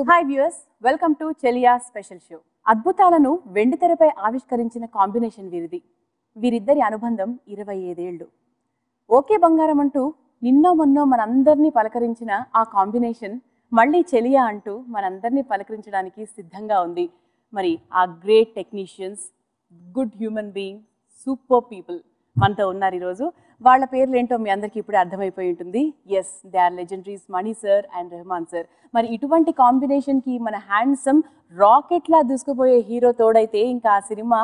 Hi viewers, welcome to Cheliya special show. అద్భుతాలను వెండితెరపై ఆవిష్కరించిన combination వీరిది. వీరిద్దరి అనుబంధం 25 ఏళ్లు. ఓకే బంగారం అంటూ నిన్నో మొన్నో మనందర్నీ పలకరించిన ఆ కాంబినేషన్ మళ్ళీ చెలియా అంటూ మనందర్నీ పలకరించడానికి సిద్ధంగా ఉంది. మరి ఆ great technicians, good human being, super people మనతో ఉన్నారు ఈరోజు. వాళ్ళ పేర్లు ఏంటో మీ అందరికీ ఇప్పుడే అర్థమైపోయి ఉంటుంది. Yes, they are legendaries Mani sir and Rahman sir. మరి ఇటువంటి కాంబినేషన్కి మన హ్యాండ్సమ్ రాకెట్లా దూసుకుపోయే హీరో తోడైతే ఇంకా ఆ సినిమా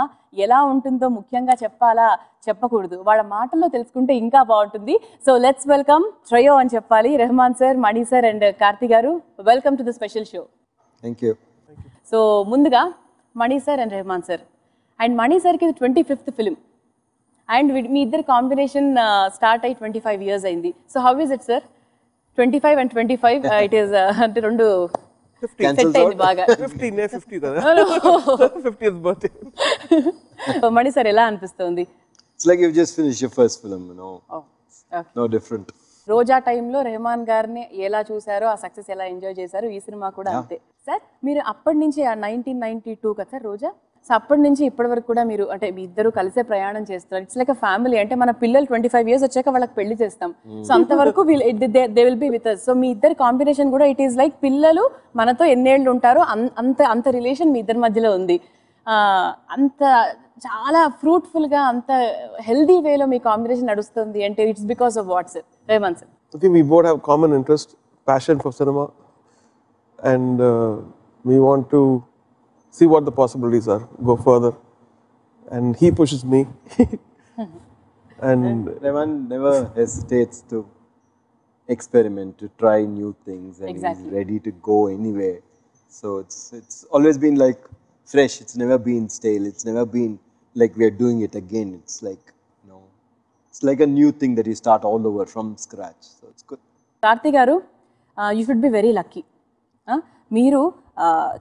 ఎలా ఉంటుందో ముఖ్యంగా చెప్పాలా చెప్పకూడదు, వాళ్ళ మాటల్లో తెలుసుకుంటే ఇంకా బాగుంటుంది. సో లెట్స్ వెల్కమ్ ట్రయో అని చెప్పాలి, Rahman sir, Mani sir and Karthi garu. Welcome to the special show. Thank you. So ముందుగా Mani sir and Rahman sir. And Mani సార్కి ఇది 25th ఫిలిం అండ్ మీ ఇద్దరు కాంబినేషన్ స్టార్ట్ అయ్యి 25 years అయింది. So how is it sir? 25 and 25 it is అంటే రెండు సెట్ అయింది బాగా. 50 కదా 50th birthday. మణి సార్ ఎలా అనిపిస్తుంది? It's like you've just finished your first film, you know. Oh, okay. No different. రోజా టైంలో రెహమాన్ గారిని ఎలా చూసారో, ఆ సక్సెస్ ఎలా ఎంజాయ్ చేశారో, ఈ సినిమా కూడా అంతే. సార్ మీరు అప్పటి నుంచి 1992 కదా సార్ రోజా, సో అప్పటి నుంచి ఇప్పటి వరకు కూడా మీరు అంటే మీ ఇద్దరు కలిసే ప్రయాణం చేస్తున్నారు. It's like a family. అంటే మన పిల్లలు 25 years వచ్చాక వాళ్ళకి పెళ్లి చేస్తాం, సో అంతవరకు they will be with us. So మీ ఇద్దరు కాంబినేషన్ కూడా ఇట్ ఈస్ లైక్ పిల్లలు మనతో ఎన్నేళ్ళు ఉంటారో అంత రిలేషన్ మీ ఇద్దరి మధ్యలో ఉంది. అంత చాలా ఫ్రూట్ఫుల్గా, అంత హెల్దీ వేలో మీ కాంబినేషన్ నడుస్తుంది అంటే it's because of what sir? Rahman sir. Okay, we both have common interest, passion for cinema, and we want to see what the possibilities are, go further, and he pushes me. And Rahman never hesitates to experiment, to try new things, and Exactly. he's ready to go anywhere. So it's always been like fresh. It's never been stale. It's never been like we are doing it again. It's like, you know, it's like a new thing that you start all over from scratch. So it's good. Karthi garu, you should be very lucky. మీరు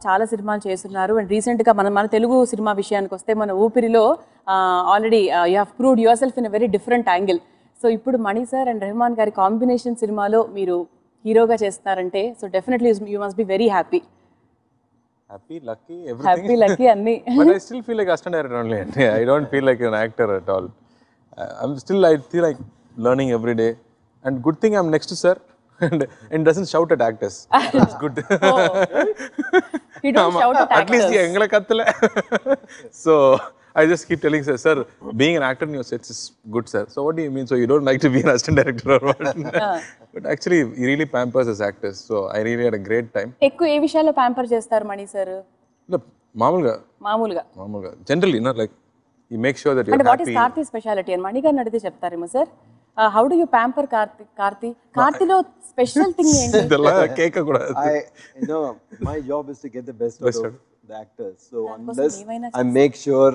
చాలా సినిమాలు చేస్తున్నారు and రీసెంట్గా మన Telugu cinema విషయానికి వస్తే మన ఊపిరిలో already you have proved yourself in a very different angle. So ఇప్పుడు మణి సార్ అండ్ రెహమాన్ గారి కాంబినేషన్ సినిమాలో మీరు హీరోగా చేస్తున్నారంటే so definitely you must be very happy. Happy, lucky, everything. Happy lucky అన్ని. But I still feel like assistant director only. I don't feel like an actor at all. I feel like learning every day. And good thing I'm next to sir and doesn't shout at actors. That's good. He don't shout at At least actors. engala kattala. So I just keep telling sir, being an actor in your sets is good, sir. So what do you mean? So you don't like to be an assistant director or what? But actually, he really pampers us actors. So I really had a great time. ఎక్కువ ఏ విషయాల్లో pamper చేస్తారు మణి sir? No, మామూలుగా. Generally, like he makes sure that you're అంటే what happy. Is Karthi speciality అని మణి గారిని అడిగితే చెప్తారేమో sir. How do you pamper కార్తిలో స్పెషల్ థింగ్ ఏంటి? ಇದೆಲ್ಲ ಕೇಕ ಕೂಡ You know, my job is to get the best out of the actors. So unless I make sure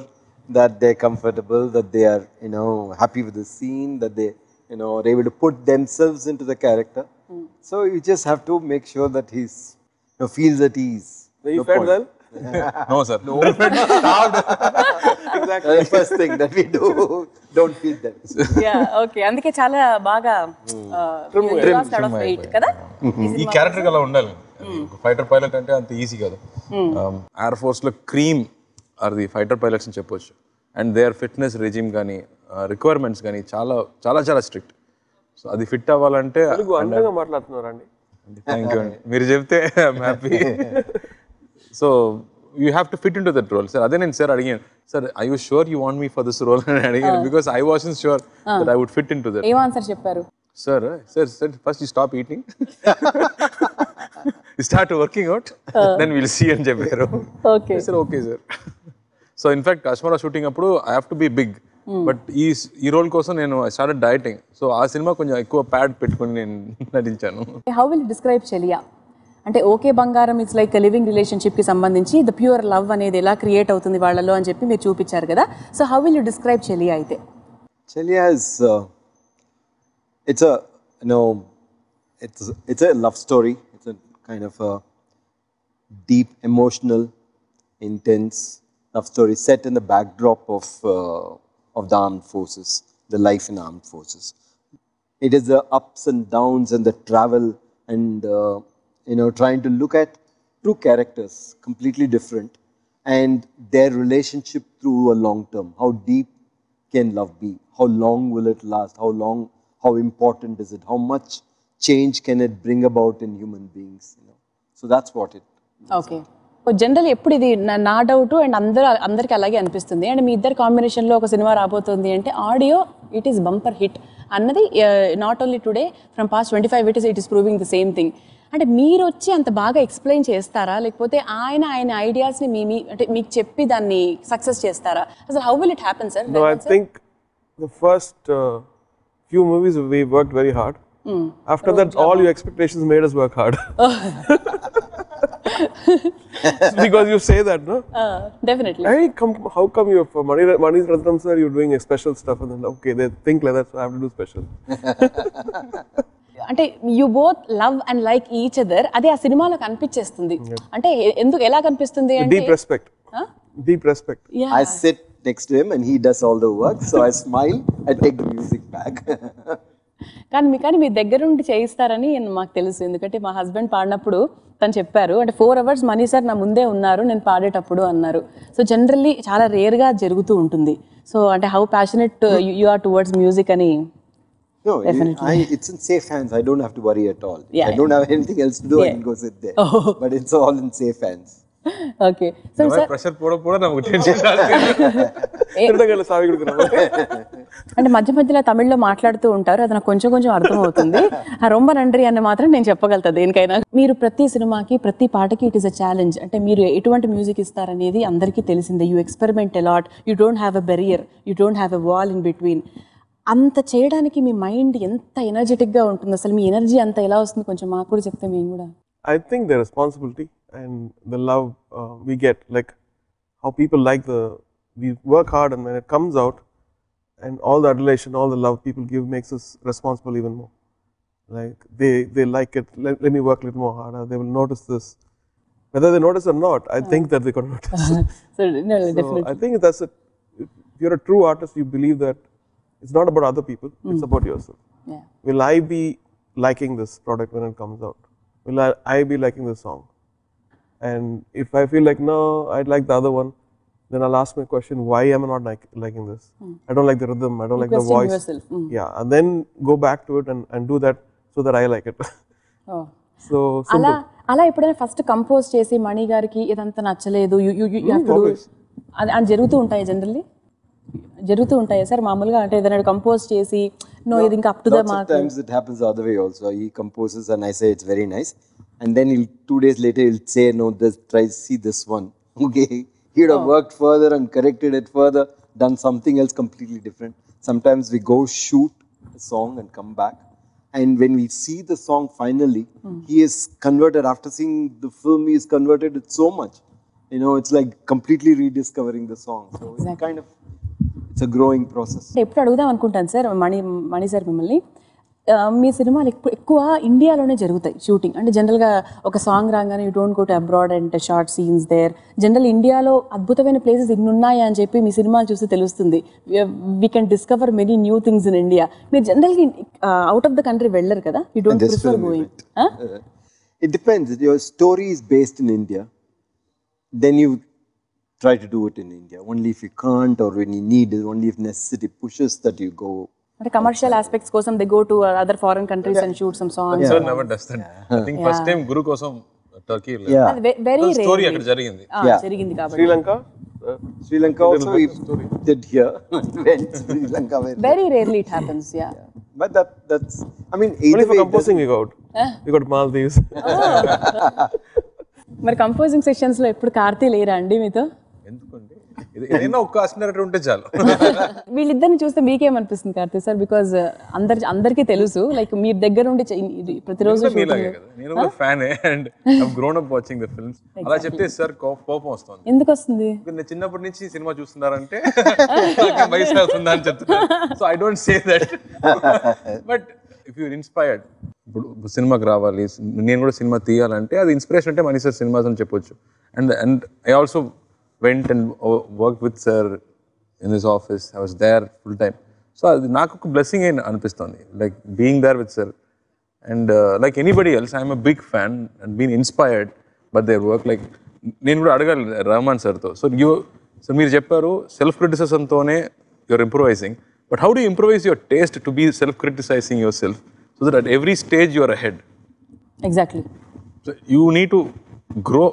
that they're comfortable, that they are, you know, happy with the scene, that they, you know, are able to put themselves into the character. So you just have to make sure that he's, you know, feels at ease. you felt well? No sir Exactly. The first thing that we do, don't feed them. Okay, అందుకే చాలా బాగా కదా ఈ character అలా ఉండాలి. Fighter pilot అంటే అంత easy కాదు. ఎయిర్ ఫోర్స్ లో cream are the fighter pilots అని చెప్పొచ్చు. అండ్ దేర్ ఫిట్నెస్ రెజిమ్ కానీ రిక్వైర్మెంట్స్ కానీ చాలా చాలా చాలా స్ట్రిక్ట్. సో అది ఫిట్ అవ్వాలంటే అందంగా మాట్లాడుతున్నారండి. థ్యాంక్ యూ అండి, మీరు చెప్తే I'm happy. So you have to fit into that role sir. అదే నేను సార్ అడిగాను, sir I you sure you want me for this role అని అడిగాను. Because I wasn't sure that I would fit into that. ఏం answer చెప్పారు? Sir, first you stop eating, you start working out, then we'll see and చెప్పారు. Okay. I said, okay sir. So in fact, Kashmara shooting appudu I have to be big. But ఈ role కోసం నేను I started dieting. So ఆ cinema కొంచెం ఎక్కువ pad పెట్టుకొని నేను నటించాను. How will you describe Cheliya? అంటే ఓకే బంగారం ఇట్స్ లైక్ లివింగ్ రిలేషన్షిప్కి సంబంధించి ద ప్యూర్ లవ్ అనేది ఎలా క్రియేట్ అవుతుంది వాళ్ళలో అని చెప్పి మీరు చూపించారు కదా. So how will you describe చెలియా అయితే? Cheliya is it's a, you know, it's a love story. It's a kind of a deep, emotional, intense love story set in the backdrop of the armed forces, the life in armed forces. It is the ups and downs and the travel and you know, trying to look at two characters, completely different, and their relationship through a long term. How deep can love be? How long will it last? How important is it? How much change can it bring about in human beings? So that's what it. Okay general ఎప్పుడు ఇది నా doubt and అందరికి అలాగే అనిపిస్తుంది and మీ ఇద్దరు కాంబినేషన్లో ఒక cinema రాబోతుంది అంటే audio it is bumper hit అన్నది not only today from past 25 it is proving the same thing అంటే మీరు వచ్చి అంత బాగా ఎక్స్ప్లెయిన్ చేస్తారా లేకపోతే ఆయన ఐడియాస్ని అంటే మీకు చెప్పి దాన్ని సక్సెస్ చేస్తారా అసలు how will it happen sir? No, I think the first few movies we worked very hard. After that, all your expectations made us work hard. Because you say that, no? Definitely. Hey, how come you for Mani Ratnam sir, you're doing a special stuff, and then okay, they think like that, so I have to do special. అంటే you both love and like each other అదే ఆ సినిమాలో కనిపించేస్తుంది అంటే ఎందుకు ఎలా కనిపిస్తుంది అంటే Deep respect. Deep respect. I sit next to him and he does all the work, so I smile, I take the music back. కానీ మీ దగ్గర నుండి చేయిస్తారని మాకు తెలుసు ఎందుకంటే మా హస్బెండ్ పాడినప్పుడు తను చెప్పారు అంటే 4 hours మనీ సార్ నా ముందే ఉన్నారు నేను పాడేటప్పుడు అన్నారు సో జనరల్లీ చాలా రేర్గా జరుగుతూ ఉంటుంది సో అంటే how passionate you are towards music అని. No, it's in safe hands. I don't have to worry at all. I don't have anything else to do. I can go sit there. But it's all in safe hands. Okay. So sir, pressure poda namu tension అంటే మధ్య మధ్యలో తమిళ్లో మాట్లాడుతూ ఉంటారు అది నాకు కొంచెం అర్థం అవుతుంది ఆ రొంబ నండ్రి అని మాత్రం నేను చెప్పగలుగుతా దేనికైనా. మీరు ప్రతి సినిమాకి ప్రతి పాటకి ఇట్ ఈస్ అ ఛాలెంజ్ అంటే మీరు ఎటువంటి మ్యూజిక్ ఇస్తారనేది అందరికీ తెలిసిందే. You experiment a lot, you don't have a barrier, you don't have a wall in between. అంత చేయడానికి మీ మైండ్ ఎంత ఎనర్జెటిక్గా ఉంటుంది అసలు మీ ఎనర్జీ అంత ఎలా వస్తుంది కొంచెం మాకు కూడా చెప్తే మేము కూడా. I think the responsibility and the love we get, like how people like we work hard and when it comes out and all the adulation, all the love people give makes us responsible even more. Like they like it, let me work a little more harder, they will notice this. Whether they notice or not, I think that they're going to notice. Definitely. I think that's it. If you're a true artist, you believe that it's not about other people, it's about yourself. Yeah. Will I be liking this product when it comes out? Will I be liking this song? And if I feel like, no, I'd like the other one, then I'll ask my question, why am I not liking this? I don't like the rhythm, I don't like the voice. Yourself. Yeah, and then go back to it and do that so that I like it. Oh. So simple. అలా ఎప్పుడైనా first compose చేసి మణి గారికి ఇదంతా నచ్చలేదు అది జరుగుతూ ఉంటాయి generally జరుగుతూ ఉంటాయి సార్ మామూలుగా అంటే ఏదైనా కంపోజ్ చేసి నో ఇది ఇంకా up to the mark. Sometimes it happens the other way also. He composes and I say it's very nice, and then 2 days later he'll say no, try see this one. Okay, he would have worked further and corrected it further, done something else completely different. Sometimes we go shoot a song and come back, and when we see the song finally, he is converted. After seeing the film, he is converted it so much. It's like completely rediscovering the song. So it's kind of, it's a growing process. ఎప్పుడు అడుగుదాం అనుకుంటాను sir Mani sir మిమ్మల్ని మీ సినిమాలు ఎక్కువ ఇండియాలోనే జరుగుతాయి shooting అంటే జనరల్గా ఒక సాంగ్ రాగానే you don't go to abroad and shoot scenes there. General ఇండియాలో అద్భుతమైన ప్లేసెస్ ఇన్ని ఉన్నాయా అని చెప్పి మీ సినిమాలు చూస్తే తెలుస్తుంది. We can discover many new things in India. మీరు జనరల్గా అవుట్ ఆఫ్ ద కంట్రీ వెళ్ళరు కదా, you don't prefer going. It depends. Your story is based in India, then you try to do it in India. Only if you can't or when you need it, only if necessity pushes that you go. అంటే commercial aspects కోసం they go to other foreign countries and shoot some songs. Sir never does that. I think first time గురు కోసం Turkey very story అక్కడ జరిగింది కాబట్టి Sri Lanka also we did here. Went Sri Lanka very rarely it happens. Yeah. But that's I mean only for composing we got Maldives. మరి composing sessions లో ఎప్పుడు కార్తీ లేరా అండి మీతో? ఎందుకండి ఏదైనా ఒక్క అసినరేటర్ ఉంటే చాలు. వీళ్ళిద్దరిని చూస్తే మీకేమనిపిస్తుంది కార్తీ సార్? బికాజ్ అందరికీ తెలుసు లైక్ మీ దగ్గర ఉండి ప్రతిరోజు నేను కూడా fan and I grown up watching the films. అలా చెప్తే సార్ కోపం వస్తుంది. ఎందుకు వస్తుంది? నేను చిన్నప్పటి నుంచి సినిమా చూస్తున్నారంటే వయసు అవుతుందా అని చెప్తున్నారు. So I don't say that, but if you're inspired, ఇప్పుడు సినిమాకి రావాలి, నేను కూడా సినిమా తీయాలంటే అది ఇన్స్పిరేషన్ అంటే మనీ సార్ సినిమాస్ అని చెప్పొచ్చు. And I also went and worked with sir in his office. I was there full time. So అది నాకు ఒక బ్లెస్సింగ్ అని అనిపిస్తుంది, like being there with sir. And like anybody else, I'm a big fan and being inspired but their work like నేను కూడా అడగాలి రహమాన్ సార్తో. So మీరు చెప్పారు సెల్ఫ్ క్రిటిసిజంతోనే you're improvising, but how do improvise your taste to be self criticising yourself so that at every stage you're ahead? Exactly. So you need to grow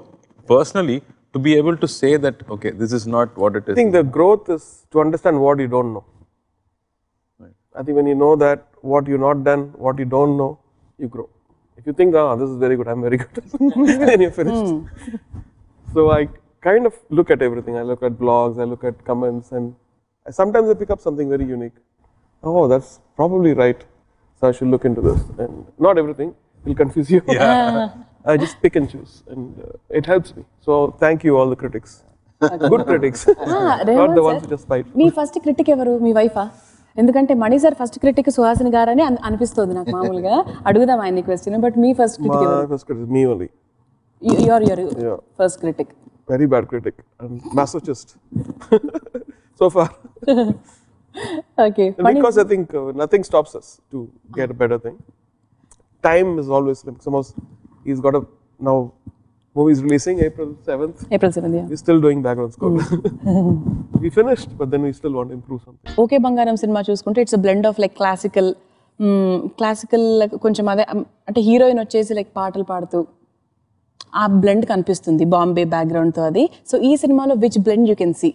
personally to be able to say that, okay, this is not what it is. I think the growth is to understand what you don't know. Right. I think when you know that what you've not done, what you don't know, you grow. If you think, this is very good, I'm very good, then you're finished. So I kind of look at everything. I look at blogs, I look at comments, and sometimes I pick up something very unique. Oh, that's probably right. So I should look into this. And not everything will confuse you. Yeah. I just pick and choose, and it helps me. So thank you all the critics, good critics, not the ones who just fight. Me first critic ఎవరు? మీ వైఫా? ఎందుకంటే మణి sir first critic Suhasini గారని అనిపిస్తుంది నాకు మామూలుగా. అడుగుదాం ఆయన question, but me first critic ఎవరు? My first critic is me only. Your first critic. Very bad critic and masochist so far. Okay. And because I think nothing stops us to get a better thing. Time is always like he's got now movies releasing April 7th. April 7th, yeah. We're still doing background score. We finished, but then we still want to improve something. Okay బంగారం cinema చూసుకుంటే it's blend of like classical కొంచెం అదే అంటే heroine వచ్చేసి like పాటలు పాడుతూ ఆ blend కనిపిస్తుంది బాంబే బ్యాక్గ్రౌండ్తో అది. సో ఈ సినిమాలో which blend you can see?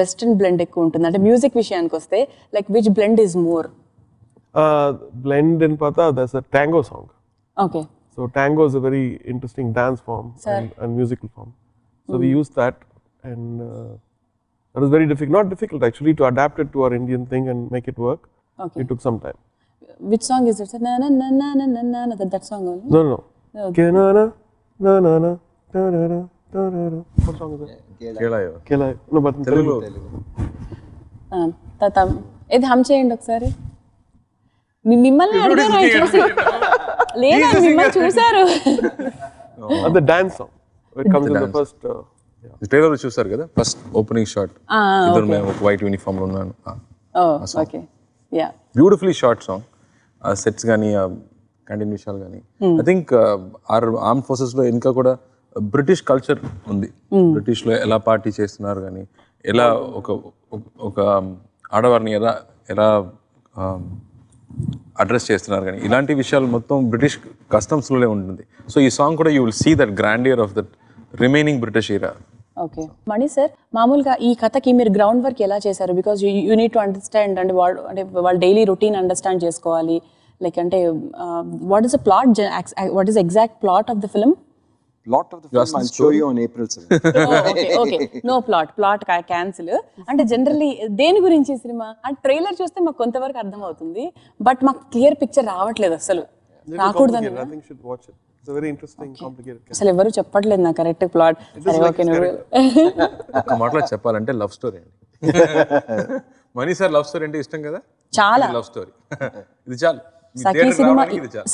Western blend ఎక్కువ ఉంటుంది అంటే మ్యూజిక్ విషయానికి వస్తే like which blend is more? Blend in Pata, there's a tango song. Okay. So tango is a very interesting dance form and musical form. So we used that, and that was very difficult. Not difficult actually to adapt it to our Indian thing and make it work. Okay. It took some time. Which song is it? Na na na na na na na that song only? No. Okay. Na na na na na na na na na. What song is it? Cheliya. No, but in Telugu. Tata, ఇది హమ్ చేయండి ఒకసారి. మిమ్మల్ని అడిగాను చూసి లేదా మిమ్మల్ని చూసారు. The dance song. It comes in the first. Trailer చూసారు కదా, ఫస్ట్ ఓపెనింగ్ షాట్ ఇద్దరు మేము ఒక వైట్ యూనిఫామ్ లో ఉన్నాను. Okay, yeah, beautifully short song. ఆ సెట్స్ కానీ ఆ కంటిన్యూ విషయాలు కానీ ఐ థింక్ ఆర్మ్ ఫోర్సెస్ లో ఇంకా కూడా బ్రిటిష్ కల్చర్ ఉంది. బ్రిటిష్ లో ఎలా పార్టీ చేస్తున్నారు కానీ, ఎలా ఒక ఆడవారిని ఎలా అడ్రస్ చేస్తున్నారు కానీ, ఇలాంటి విషయాలు మొత్తం బ్రిటిష్ కస్టమ్స్లోనే ఉంటుంది. సో ఈ సాంగ్ కూడా you will see that grandeur of that remaining British era. Okay Mani sir, మామూలుగా ఈ కథకి మీరు గ్రౌండ్ వర్క్ ఎలా చేశారు? Because you need to understand అంటే వాళ్ళ డైలీ రొటీన్ అండర్స్టాండ్ చేసుకోవాలి. లైక్ అంటే what is the plot, what is exact plot of the film? Plot of the film I'll show you on April 7th. Okay, no plot cancel. అంటే generally దేని గురించి cinema అంటే trailer చూస్తే మాకు కొంతవరకు అర్థం అవుతుంది, బట్ మాకు క్లియర్ పిక్చర్ రావట్లేదు. అసలు రాకూడదని అసలు ఎవరు చెప్పట్లేదు నాకు కరెక్ట్ ప్లాట్. సరే ఓకే, ఒక మాటలో చెప్పాలంటే లవ్ స్టోరీ అండి. మణి సార్ లవ్ స్టోరీ అంటే ఇష్టం కదా, చాలా లవ్ స్టోరీ. ఇది చాలు.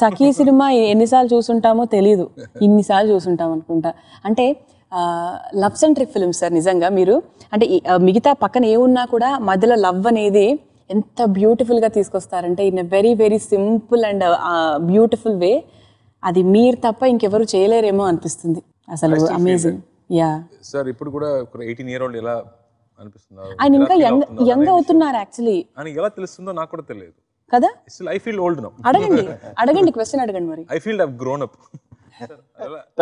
సఖీ సినిమా ఎన్నిసార్లు చూసుంటామో తెలీదు, ఇన్నిసార్లు చూసుంటాం అనుకుంటా. అంటే లవ్ సెంట్రిక్ ఫిల్మ్ సార్ నిజంగా. మీరు అంటే మిగతా పక్కన ఏమున్నా కూడా మధ్యలో లవ్ అనేది ఎంత బ్యూటిఫుల్గా తీసుకొస్తారంటే in a very very simple and beautiful way. అది మీరు తప్ప ఇంకెవరు చేయలేరేమో అనిపిస్తుంది. అసలు అమేజింగ్. యా సార్, ఇప్పుడు కూడా 18-year-old ఎలా అనిపిస్తున్నారు? ఆయన ఇంకా యంగ్ అవుతున్నారు యాక్చువల్లీ. అని ఎలా తెలుస్తుందో నాకు కూడా తెలియదు కదా. Still I feel old now. అడగండి క్వశ్చన్ అడగండి మరి. I feel I've grown up.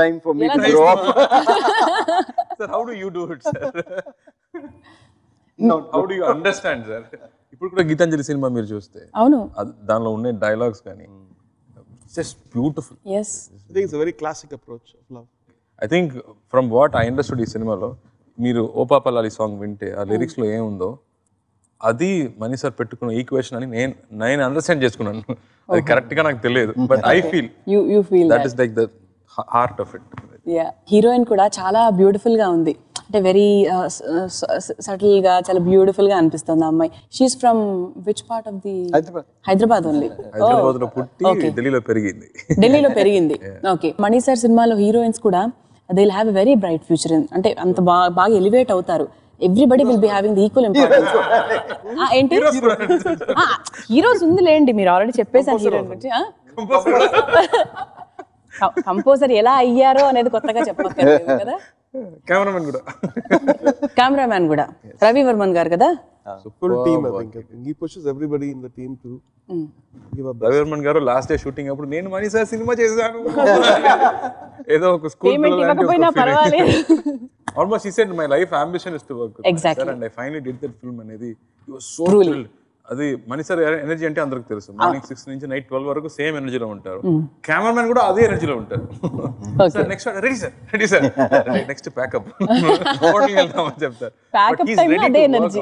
Time for me to grow up. Sir, how do you do it, sir? No, how do you understand, sir? ఇప్పుడు కూడా గీతాంజలి సినిమా మీరు చూస్తే అవును, దానిలో ఉన్న డైలాగ్స్ కానీ just beautiful. Yes, I think it's a very classic approach of love. I think from what I understood ఈ సినిమాలో, మీరు ఓ పాపలాలి సాంగ్ వింటే ఆ లిరిక్స్ లో ఏముందో అది మణి సార్ పెట్టుకున్న ఈక్వేషన్ అని నేను అండర్స్టాండ్ చేసుకున్నాను. అది కరెక్ట్ గా నాకు తెలియదు, but I feel you feel that is like the heart of it. Yeah, heroine కూడా చాలా బ్యూటిఫుల్ గా ఉంది. అంటే వెరీ సటిల్ గా చాలా బ్యూటిఫుల్ గా అనిపిస్తుంది ఆ అమ్మాయి. She is from which part of the? Hyderabad only. Hyderabad లో పుట్టి ఢిల్లీలో పెరిగింది. ఓకే, మణి సార్ సినిమాలో హీరోయిన్స్ కూడా they will have a very bright future. అంటే అంత బాగా ఎలివేట్ అవుతారు. Everybody will be having the equal importance. ఏంటి హీరోస్ ఉందిలేండి, మీరు ఆల్రెడీ చెప్పేసాను హీరోయిన్ గురించి. కంపోజర్ ఎలా అయ్యారో అనేది కొత్తగా చెప్పక్కర్లేదు కదా. కెమెరామెన్ కూడా, కెమెరామ్యాన్ కూడా రవి వర్మన్ గారు కదా. So full team, I think he pushes everybody in the team to give up. Ravi Varman గారు లాస్ట్ డే షూటింగ్ అప్పుడు నేను మనీ సార్ సినిమా చేశాను ఏదో ఒక స్కూల్ పేమెంట్ ఇవ్వకపోయినా పర్వాలేదు. Almost he said my life ambition is to work with Exactly. sir and I finally did that film అనేది he was so thrilled. అది మనీ సార్ ఎనర్జీ అంటే అందరికి తెలుసు, మార్నింగ్ 6 నుంచి నైట్ 12 వరకు సేమ్ ఎనర్జీలో ఉంటారు. కెమెరామెన్ కూడా అదే ఎనర్జీలో ఉంటారు. Sir next ready sir, ready sir, next packup హోటల్కి వెళ్తామని చెప్తారు. Backup time లో అదే energy.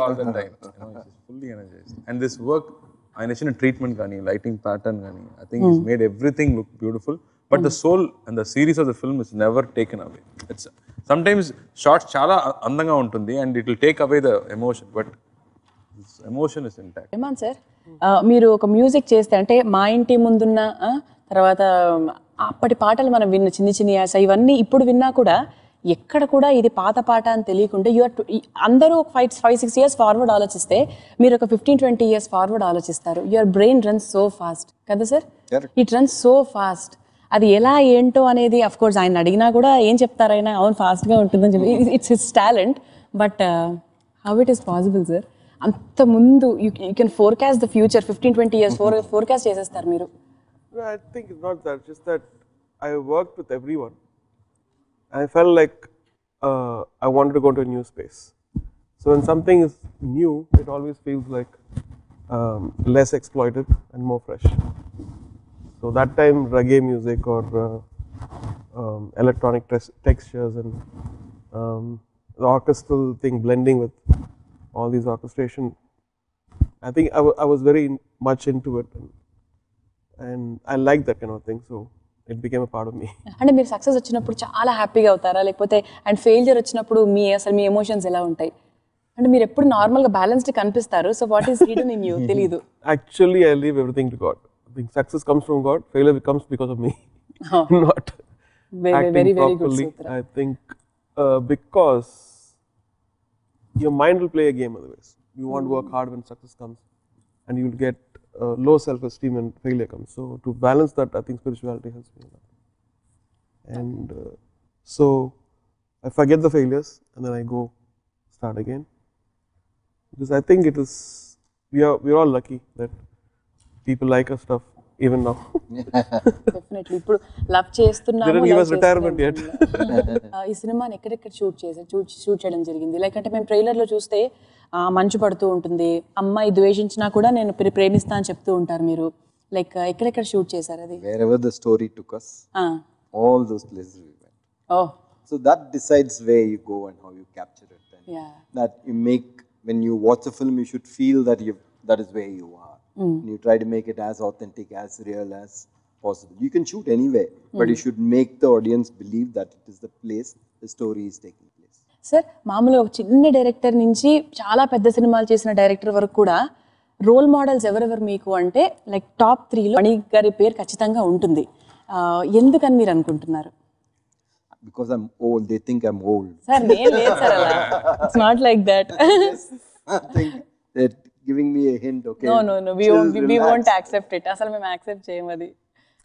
Fully energised. And this work ఆయన ఇచ్చిన ట్రీట్మెంట్ కానీ లైటింగ్ ప్యాటర్న్ కానీ I think is made everything look beautiful. But the soul and the series of the film is never taken away. It's sometimes shots చాలా అందంగా ఉంటుంది and it will take away the emotion, but emotion is intact. Rahman sir, మీరు ఒక music చేస్తే అంటే మా ఇంటి ముందున్న తర్వాత అప్పటి పాటలు మనం విన్న చిన్ని చిన్ని యాస ఇవన్నీ ఇప్పుడు విన్నా కూడా ఎక్కడ కూడా ఇది పాత పాట అని తెలియకుండా అందరూ 5-6 years ఫార్వర్డ్ ఆలోచిస్తే మీరు ఒక 15-20 years ఫార్వర్డ్ ఆలోచిస్తారు. Your brain runs so fast కదా sir, it runs so fast. అది ఎలా ఏంటో అనేది అఫ్ కోర్స్ ఆయన అడిగినా కూడా ఏం చెప్తారైనా అవును ఫాస్ట్గా ఉంటుందని చెప్పి it's his talent. But how it is possible sir? అంత ముందు you can forecast the future 15-20 years forecast చేసేస్తారు మీరు. I think it's not that, just that I worked with everyone. I felt like I wanted to go to a new space. So when something is new, it always feels like less exploited and more fresh. So that time reggae music or electronic textures and the orchestral thing blending with all these orchestration, I think I was very much into it and I liked that kind of thing, so it became a part of me. అంటే మీరు success వచ్చినప్పుడు చాలా హ్యాపీగా అవుతారా, లేకపోతే and failure వచ్చినప్పుడు అసలు మీ emotions ఎలా ఉంటాయి? అంటే మీరు ఎప్పుడు నార్మల్గా బ్యాలెన్స్డ్ కనిపిస్తారు, so what is hidden in you తెలీదు. Actually, I leave everything to God. I think success comes from God, failure comes because of me. Not acting very properly. good, I think because your mind will play a game otherwise. You won't work hard when success comes, and you will get low self-esteem when failure comes. So to balance that, I think spirituality helps me a lot. And so I forget the failures and then I go start again, because I think it is we are all lucky that people like our stuff even now. Definitely ఇప్పుడు love చేస్తున్నాము. Didn't give us retirement yet. ఈ సినిమాని ఎక్కడెక్కడ shoot చేయడం జరిగింది? Like అంటే మేము ట్రైలర్లో చూస్తే మంచు పడుతూ ఉంటుంది, అమ్మాయి ద్వేషించినా కూడా నేను ప్రేమిస్తా అని చెప్తూ ఉంటారు మీరు. లైక్ ఎక్కడెక్కడ షూట్ చేశారు అది? Wherever the story took us, all those places we went. Oh. So that decides where you go and how you capture it. And Yeah. that you make, when you watch a film, you should feel that that is where you are. And you try to make it as authentic, as real as possible. You can shoot anywhere, but you should make the audience believe that it is the place the story is taking place. Sir, మామూలుగా ఒక చిన్న director నుంచి చాలా పెద్ద సినిమాలు చేసిన director వరకు కూడా రోల్ మోడల్స్ ఎవరెవరు మీకు అంటే లైక్ టాప్ 3లో మణి గారి పేరు ఖచ్చితంగా ఉంటుంది. ఎందుకని మీరు అనుకుంటున్నారు? Because I'm old, they think I'm old. Sir నేను లేదు సార్ అలా. It's not like that. I think they're giving me a hint. Okay. No. We won't accept it. అసలు మేము యాక్సెప్ట్ చేయం అది.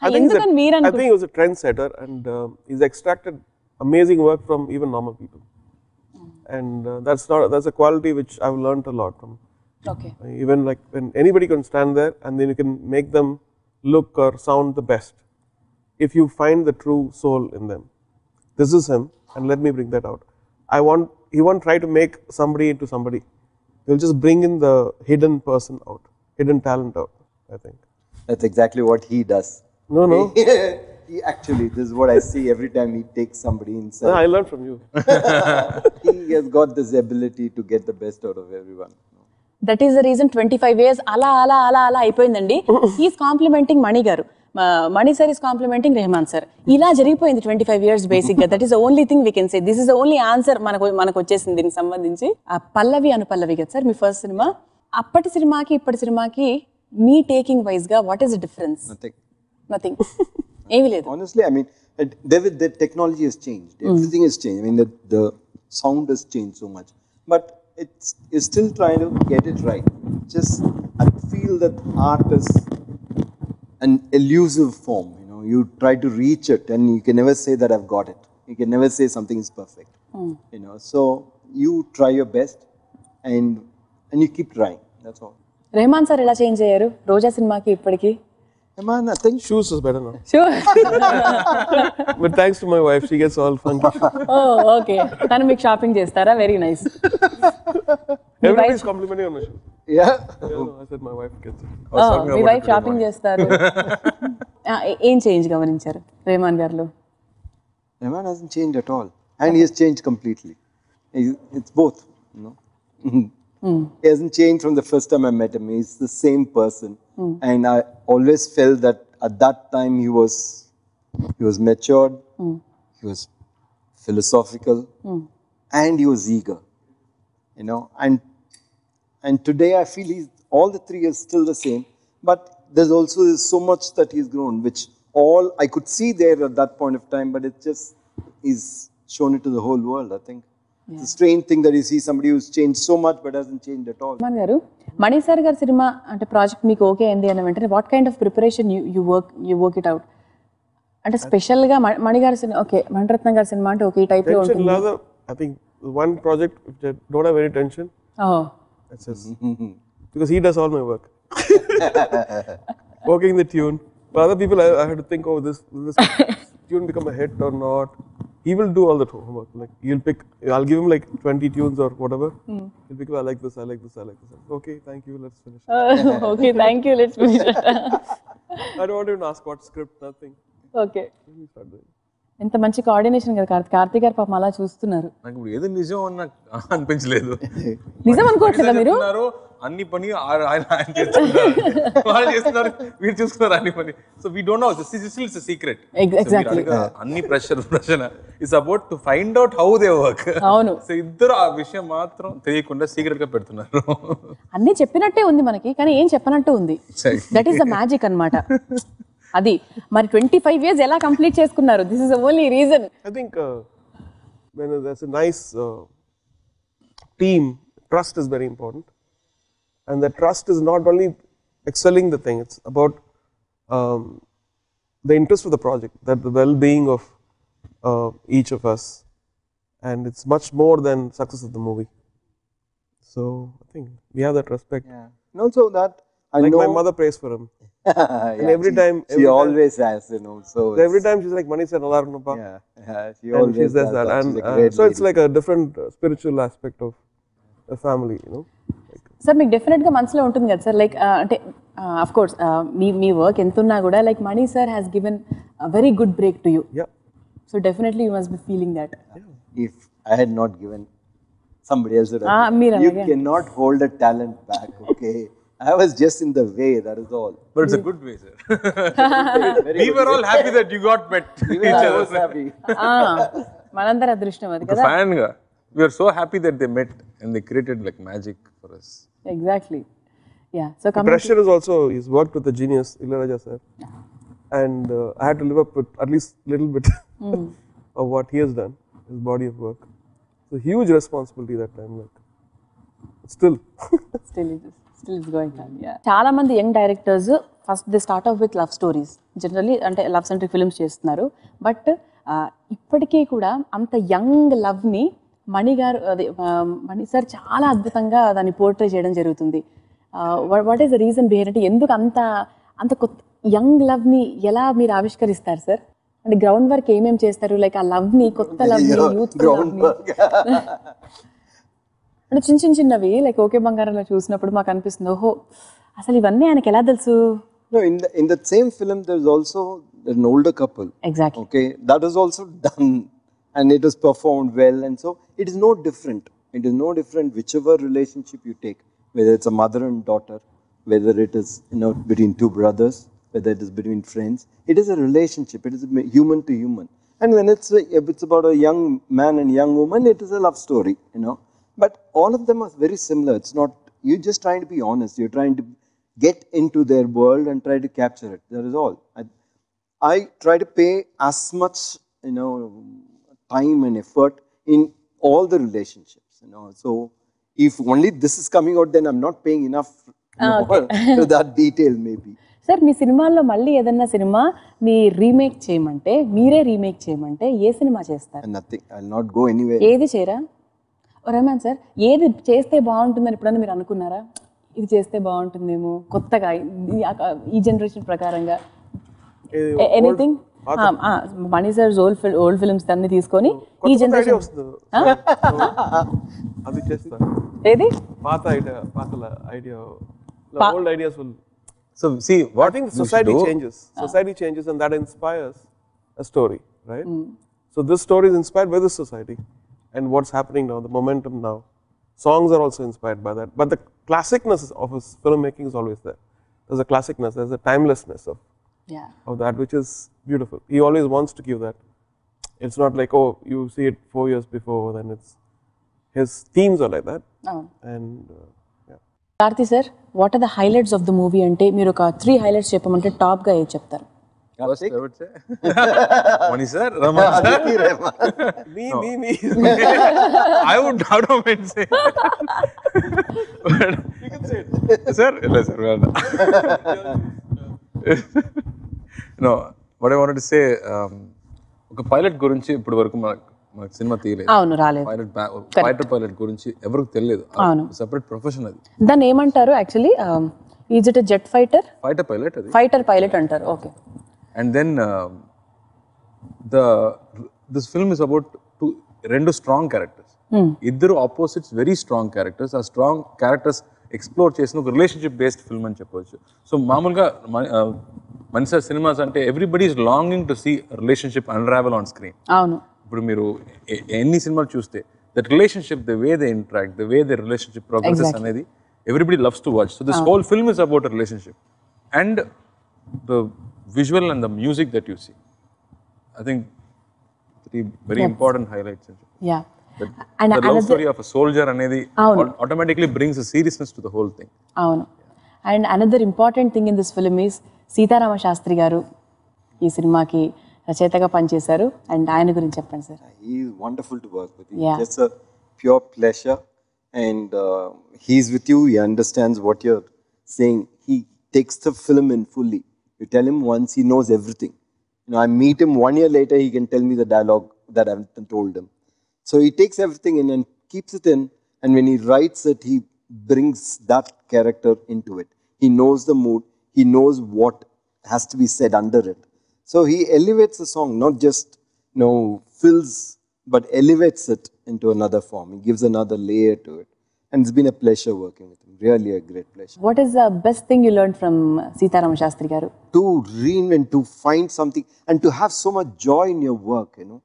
I think he was a trendsetter and he's extracted amazing work from even normal people. And that's a quality which I've learned a lot from. Okay. Even like when anybody can stand there and then you can make them look or sound the best. If you find the true soul in them. This is him and let me bring that out. He won't try to make somebody into somebody. He'll just bring in the hidden person out, hidden talent out, I think. That's exactly what he does. No. He actually, this is what I see every time he takes somebody inside. No, I learned from you. He has got this ability to get the best out of everyone. That is the reason 25 years అలా అయిపోయిందండి. He's complimenting Mani garu, Mani sir is complimenting Rahman sir. ఇలా జరిగిపోయింది 25 years బేసిక్గా. That is the only thing we can say. This is the only answer మనకు వచ్చేసింది దీనికి సంబంధించి. పల్లవి అనుపల్లవి కదా సార్ మీ ఫస్ట్ సినిమా. అప్పటి సినిమాకి ఇప్పటి సినిమాకి మీ టేకింగ్ వైజ్ గా what is the difference? Nothing. ఏమీ లేదు. Honestly, I mean, the technology has changed. Everything has changed. I mean, the sound has changed so much. But it's still trying to get it right. Just, I feel that art is an elusive form, you try to reach it, and you can never say that I've got it. You can never say something is perfect. So you try your best, and you keep trying. That's all. Rahman sir ఎలా change అయ్యారు రోజా సినిమాకి ఇప్పటికి? Man, I think Shoes is better now. Sure. But thanks to my wife, she gets all funky. Oh, okay. తను మీకు shopping చేస్తారా? Very nice. Everybody's complimenting on my shoes. yeah. Yeah, no, I said my wife gets it. Me wife shopping చేస్తారు. ఏం change గమనించారు రెహమాన్ గారిలో? Rahman hasn't changed at all, and he has changed completely. It's both, He hasn't changed from the first time I met him. He's the same person, and I always felt that at that time he was matured, he was philosophical, and he was eager, and today I feel all the three are still the same, but there's so much that he's grown, which all I could see there at that point of time, but it just is shown it to the whole world, I think. It's a strange thing that you see somebody who's changed so much but hasn't changed at all. Rahman గారు, Mani sir గారి cinema అంటే project మీకు okay అయింది అన్న వెంటనే what kind of preparation you work it out? అంటే special గా మణి గారి సినిమా ఓకే, మణిరత్నం గారి సినిమా అంటే ఓకే ఈ టైప్ లో ఉంటుంది. I think one project which I don't have any tension. Oh. That's just because he does all my work. Working the tune. For other people, I had to think, oh, this tune become a hit or not. He will do all the homework. Like I'll give him like 20 tunes or whatever. He'll pick, I like this, I like this, I like this. Okay, thank you, let's finish. Okay, thank you, let's finish it. I don't want to even ask what script, nothing. Okay. We start doing. ఎంత మంచి coordination కదా కార్తీ గారు, పాపం అలా చూస్తున్నారు. నాకు ఇప్పుడు ఏదో నిజం అని నాకు అనిపించలేదు. నిజం అనుకోవట్లేదా మీరు? అన్ని పని ఆయన చేస్తున్నారు, వాళ్ళు చేస్తున్నారు, వీరు చూస్తున్నారు అన్ని పని. So we don't know, this is a secret. Exactly. అన్ని ప్రశ్న is about to find out how they work. అవును. సో ఇద్దరు ఆ విషయం మాత్రం తెలియకుండా సీక్రెట్ గా పెడుతున్నారు. అన్ని చెప్పినట్టే ఉంది మనకి, కానీ ఏం చెప్పనట్టు ఉంది. దట్ ఈస్ ద మ్యాజిక్ అన్నమాట. అది మరి 25 years ఎలా కంప్లీట్ చేసుకున్నారు? This is the only reason. I think when there's a nice team, trust is very important, and the trust is not only excelling the thing, it's about the interest of the project, that the well-being of each of us, and it's much more than success of the movie. So I think we have that respect. Yeah. And also that I like know my mother prays for him. yeah, And every time she always has, so every time she's like, Mani sir, nalla irunappa. she And always she says that, and She's a great so it's lady. like a different spiritual aspect of a family, sir మీకు definite గా మనసులో ఉంటుంది కదా sir, like అంటే of course me work ఎంత ఉన్నా కూడా like Mani sir has given very good break to you. Yeah. So definitely you must be feeling that. If I had not given, somebody else would have. Meera, You again. cannot hold a talent back, okay? I was just in the way, that is all. But it's a good way, sir. Very We good were way. all happy that you got met Even each I other. was happy. మనందరి అదృష్టం అది ఒక కదా. fan గా we are so happy that they met and they created like magic for us. Exactly. Yeah. So The pressure is also, he's worked with the genius Ilayaraja sir, and I had to live up with at least little bit of what he has done, his body of work. It's a huge responsibility that time, like still. Still it's going on. Yeah. చాలా మంది young directors first they start of with love stories, generally అంటే love centric films చేస్తున్నారు. But ఇప్పటికీ కూడా అంత young లవ్ని మణి గారు అదే మణి సార్ చాలా అద్భుతంగా దాన్ని పోర్ట్రే చేయడం జరుగుతుంది. What is the reason behind అంటే ఎందుకు అంత కొత్త యంగ్ లవ్ని ఎలా మీరు ఆవిష్కరిస్తారు సార్? అంటే గ్రౌండ్ వర్క్ ఏమేమి చేస్తారు? లైక్ ఆ లవ్ని, కొత్త లవ్ని, యూత్ లవ్ని అంటే చిన్నవి లైక్ ఓకే బంగారంలో చూసినప్పుడు మాకు అనిపిస్తుంది, ఓహో అసలు ఇవన్నీ ఆయనకి ఎలా తెలుసు? No, in that same film, there's also an older couple. Exactly. Okay, that was also done, and it was performed well, and so it is no different. It is no different whichever relationship you take, whether it's a mother and daughter, whether it is between two brothers, whether it is between friends. It is a relationship. It is human to human. And when it's about a young man and young woman, it is a love story. But all of them are very similar. It's not, you're just trying to be honest. You're trying to get into their world and try to capture it. That is all. I try to pay as much, time and effort in all the relationships. So if only this is coming out, then I'm not paying enough to that detail maybe. Sir మీ సినిమాల్లో మళ్ళీ ఏదన్నా cinema నీ remake చేయమంటే, మీరే remake చేయమంటే ఏ cinema చేస్తారు? Nothing. I'll not go anywhere. ఏది చేయరా? రెహమాన్ సార్, ఏది చేస్తే బాగుంటుందని ఎప్పుడన్నా మీరు అనుకున్నారా? ఇది చేస్తే బాగుంటుందేమో కొత్తగా ఈ జనరేషన్ ప్రకారంగా ఎనీథింగ్? మణి సార్ ఓల్డ్ ఫిల్మ్స్ అన్ని తీసుకొని ఈ జనరేషన్ అది చేస్తా. ఏది పాత idea old ideas will. So see, what I think society changes. Society changes, and that inspires a story, right? So this story is inspired by this society and what's happening now, the momentum now. Songs are also inspired by that, but the classicness of his filmmaking is always there. There's a classicness, there's a timelessness of that, which is beautiful. He always wants to give that. It's not like, oh, you see it 4 years before, then it's his themes are like that. And Karthi sir, what are the highlights of the movie అంటే మీరు ఒక 3 highlights చెప్పమంటే top గా ఏది చెప్తారు? first I would say Mani sir, Rahman sir. me. I would not mind say. But you can say it. Sir, no, sir. No, what I wanted to say, ఒక pilot గురించి ఇప్పటి వరకు మనకు cinema తీయలేదు. అవును, రాలేదు. ఫైటర్ పైలట్ గురించి ఎవరికి తెలియదు. సెపరేట్ ప్రొఫెషన్ అది. దాన్ని ఏమంటారు actually? Is it jet fighter? Fighter pilot అది. ఫైటర్ పైలట్ అంటారు. Okay. And then this film is about రెండు strong characters. ఇద్దరు opposites, very strong characters. ఆ strong characters ఎక్స్ప్లోర్ చేసిన ఒక రిలేషన్షిప్ బేస్డ్ ఫిల్మ్ అని చెప్పవచ్చు. సో మామూలుగా మణి సార్ సినిమాస్ అంటే everybody is longing to see relationship unravel on screen. అవును. ఇప్పుడు మీరు ఎన్ని సినిమాలు చూస్తే that relationship, the way they interact, the way they relationship progresses అనేది everybody loves to watch. So this whole film is about a relationship and the visual and the music that you see. I think 3 very important highlights. Yeah. And the love story of a soldier anedi automatically brings a seriousness to the whole thing. Avunu. And another important thing in this film is Sitharama Shastri garu ee cinema ki rachayataga panchesaru, and ayana gurinchi cheppandi sir. He is wonderful to work with. It's a pure pleasure, and he's with you. He understands what you're saying. He takes the film in fully. You tell him once, he knows everything. You know, I meet him 1 year later, he can tell me the dialogue that I haven't told him. So he takes everything in and keeps it in, and when he writes it, he brings that character into it. He knows the mood, he knows what has to be said under it. So he elevates the song, not just, you know, fills, but elevates it into another form. He gives another layer to it. And it's been a pleasure working with him. Really a great pleasure. What is the best thing you learned from Sitharama Shastri garu? To reinvent, to find something, and to have so much joy in your work, you know.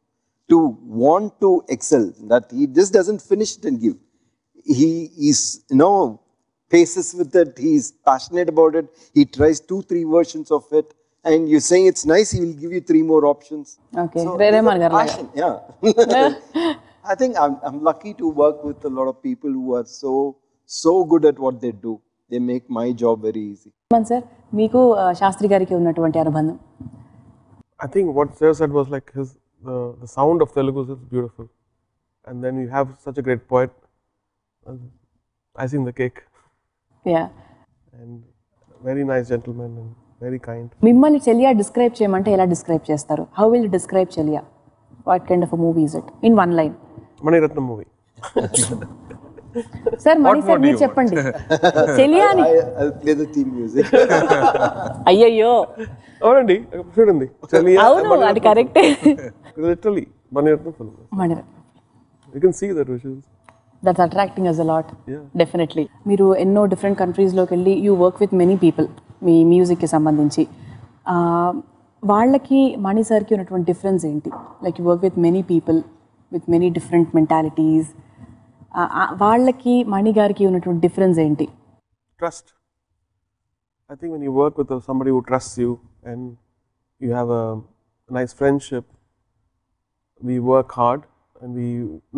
To want to excel. That he just doesn't finish it and give. He is, you know, paces with it. He is passionate about it. He tries 2-3 versions of it. And you're saying it's nice, he will give you 3 more options. Okay. So, Rahman garu. Passion, yeah. I think I'm lucky to work with a lot of people who are so good at what they do. They make my job very easy. Rahman sir, meeku Shastri gariki unnatuvanti anubandham? I think what sir said was like the sound of Telugu is beautiful, and then you have such a great poet, icing the cake. Yeah. And very nice gentleman and very kind. Mimmalni Cheliya describe cheyamante ela describe chestaru? How will you describe Cheliya? What kind of a movie is it in one line? Mani Ratnam movie. Sir, Mani sir, మీరు చెప్పండి. Cheliya ni I'll play the theme music. అయ్యయ్యో. అవునండి, చూడండి. Cheliya. అవును, అది కరెక్టే. Literally Mani Ratnam film. Mani Ratnam. You can see the visuals. That's attracting us a lot. Yeah. Definitely. మీరు ఎన్నో డిఫరెంట్ కంట్రీస్లోకి వెళ్ళి you work with many people మీ మ్యూజిక్కి సంబంధించి. వాళ్ళకి మణి సార్కి ఉన్నటువంటి డిఫరెన్స్ ఏంటి? Like you work with many people with many different mentalities. వాళ్ళకి మణి గారికి ఉన్నటువంటి డిఫరెన్స్ ఏంటి? Trust. I think when you work with somebody who trusts you and you have a nice friendship, we work hard, and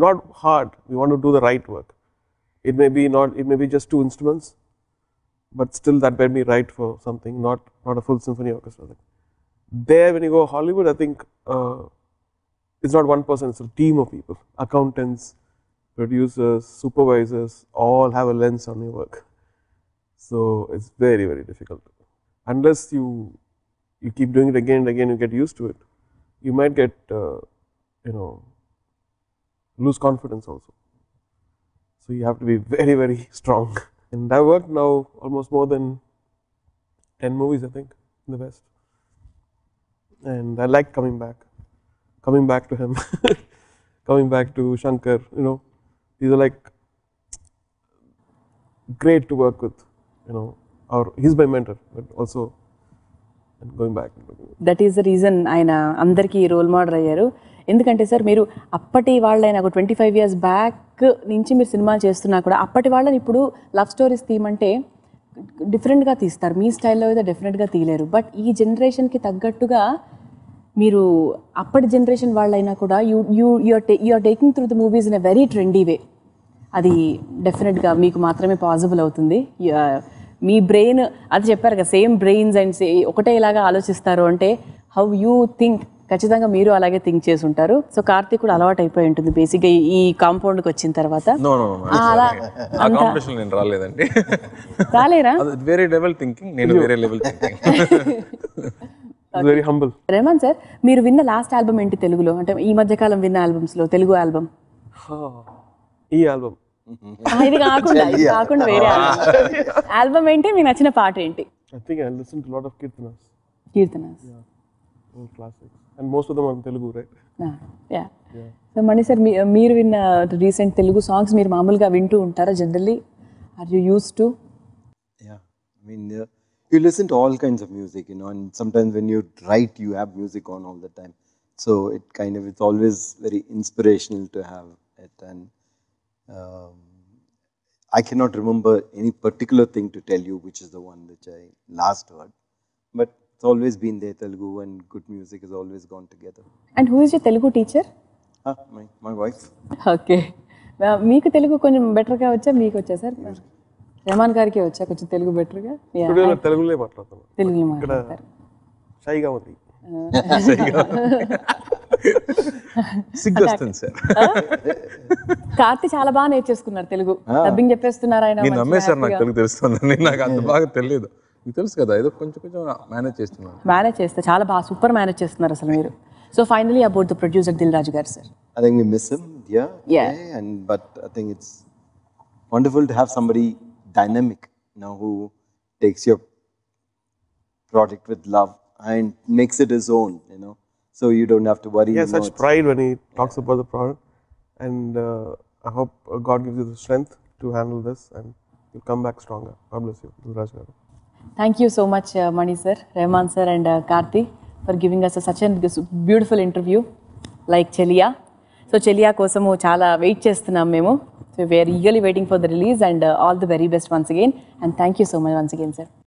not hard, we want to do the right work. It may be just 2 instruments, but still that may be right for something, not a full symphony orchestra. There, when you go Hollywood, I think it's not one person, it's a team of people. Accountants, producers, supervisors, all have a lens on your work. So it's very, very difficult. unless you keep doing it again and again, you get used to it, you might get lose confidence also. So you have to be very, very strong. And I worked now almost more than 10 movies, I think, in the West. And I like coming back to him, coming back to Shankar. These are like great to work with. Or he's my mentor, but also and going back. That is the reason ఆయన అందరికీ role model అయ్యారు. ఎందుకంటే sir మీరు అప్పటి వాళ్ళైనా ఒక 25 years back నుంచి మీరు సినిమాలు చేస్తున్నా కూడా అప్పటి వాళ్ళని ఇప్పుడు లవ్ స్టోరీస్ తీయమంటే డిఫరెంట్గా తీస్తారు. మీ స్టైల్లో అయితే డెఫినెట్గా తీయలేరు. బట్ ఈ జనరేషన్కి తగ్గట్టుగా మీరు అప్పటి జనరేషన్ వాళ్ళైనా కూడా you're taking through the movies in a very trendy way. అది డెఫినెట్గా మీకు మాత్రమే పాసిబుల్ అవుతుంది. మీ బ్రెయిన్ అది చెప్పారు కదా, సేమ్ బ్రెయిన్స్ అండ్ ఒకటే ఇలాగా ఆలోచిస్తారు అంటే హౌ యూ థింక్, ఖచ్చితంగా మీరు అలాగే థింక్ చేసి ఉంటారు. సో కార్తీక్ కూడా అలవాటు అయిపోయి ఉంటుంది బేసిక్గా ఈ కాంపౌండ్కి వచ్చిన తర్వాత. రాలేదండి, రాలేరా? వేరే లెవెల్ థింకింగ్, నేను వేరే level thinking. Very humble. Rahman sir, మీరు విన్న లాస్ట్ ఆల్బమ్ ఏంటి తెలుగులో? అంటే ఈ మధ్యకాలం విన్న ఆల్బమ్స్లో తెలుగు ఆల్బమ్? ఈ ఆల్బమ్. ఇది కాకుండా వేరే ఆల్బమ్ ఏంటి? మీకు నచ్చిన పాట ఏంటి? I think I listened to a lot of Kirtanas. Old classics. And most of them are in Telugu, right? Yeah. So Mani sir, మీరు విన్న రీసెంట్ తెలుగు సాంగ్స్ మీరు మామూలుగా వింటూ ఉంటారా generally? Are you used to? Yeah, I mean you listen to all kinds of music, and sometimes when you write you have music on all the time, so it's always very inspirational to have it. And I cannot remember any particular thing to tell you which is the one which I last heard, but it's always been there. Telugu and good music has always gone together. And who is your Telugu teacher? My wife. Okay. మీకు తెలుగు కొంచెం బెటర్గా వచ్చా, మీకు వచ్చా sir? Rahman గారికి వచ్చా కొంచెం తెలుగు బెటర్గా? తెలుగులో మాట్లాడతాను. తెలుగులో మాట్లాడతారు. షైగా ఉంది. కార్తీ చాలా బాగా నేర్చేసుకున్నారు తెలుగు. డబ్బింగ్ చెప్పేస్తున్నారు ఆయన. నేను నమ్మేశారు, నాకు తెలుగు తెలుస్తుంది. నాకు అంత బాగా తెలియదు. మీకు తెలుసు కదా, ఏదో కొంచెం మేనేజ్ చేస్తున్నారు. మేనేజ్ చేస్తే చాలా బాగా సూపర్ మేనేజ్ చేస్తున్నారు అసలు మీరు. So finally about the producer Dil Raju garu sir. I think we miss him. Yeah. But I think it's wonderful to have somebody dynamic who takes your project with love and makes it his own, so you don't have to worry. He has such pride when he talks about the product, and I hope God gives you the strength to handle this and you'll come back stronger. God bless you, Raj garu. Thank you so much, Mani sir, Rahman sir and Karthi for giving us such a beautiful interview like Cheliya. So Cheliya kosamu chaala wait chestunnam memo. So we are eagerly waiting for the release, and all the very best once again, and thank you so much once again sir.